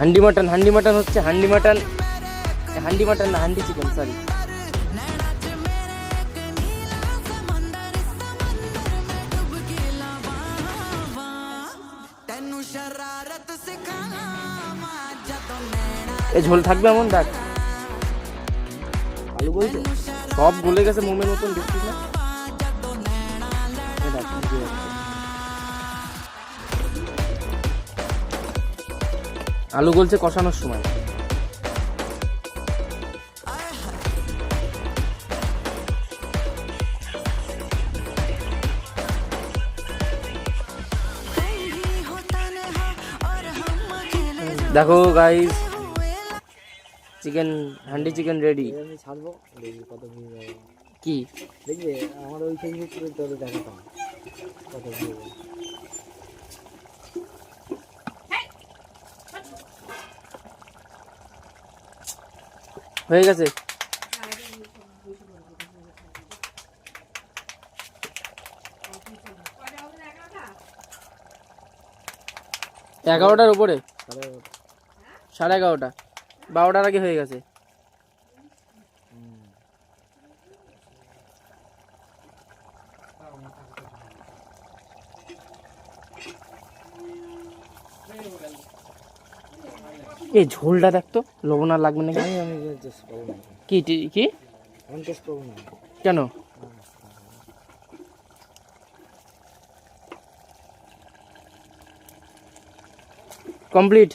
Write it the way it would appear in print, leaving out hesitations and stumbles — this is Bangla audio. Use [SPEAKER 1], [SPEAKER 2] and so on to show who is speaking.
[SPEAKER 1] হান্ডি মাটন হচ্ছে হান্ডি মাটন না হান্ডি চিকেন, সরি। এই ঝোল থাকবে এমন দেখ, আলু বলছে সব গলে গেছে মোমের মতন, দেখছিস না? আলু গলছে কষানোর সময়। দেখো guys, chicken handi chicken ready.
[SPEAKER 2] আমি ছাড়বো, দেখবি কত ভিউ হবে।
[SPEAKER 1] কি
[SPEAKER 2] দেখবে আমার ওই ফেসবুক পেজে তোদের দেখাতাম কত ভিউ হবে।
[SPEAKER 1] হয়ে গেছে। এগারোটার উপরে, 11:30, 12টার আগে হয়ে গেছে। এই ঝোলটা দেখতো লবণ আর লাগবে নাকি?
[SPEAKER 2] আমি টেস্ট করবো না।
[SPEAKER 1] কি কি
[SPEAKER 2] আমি টেস্ট করবো না।
[SPEAKER 1] কেন? কমপ্লিট।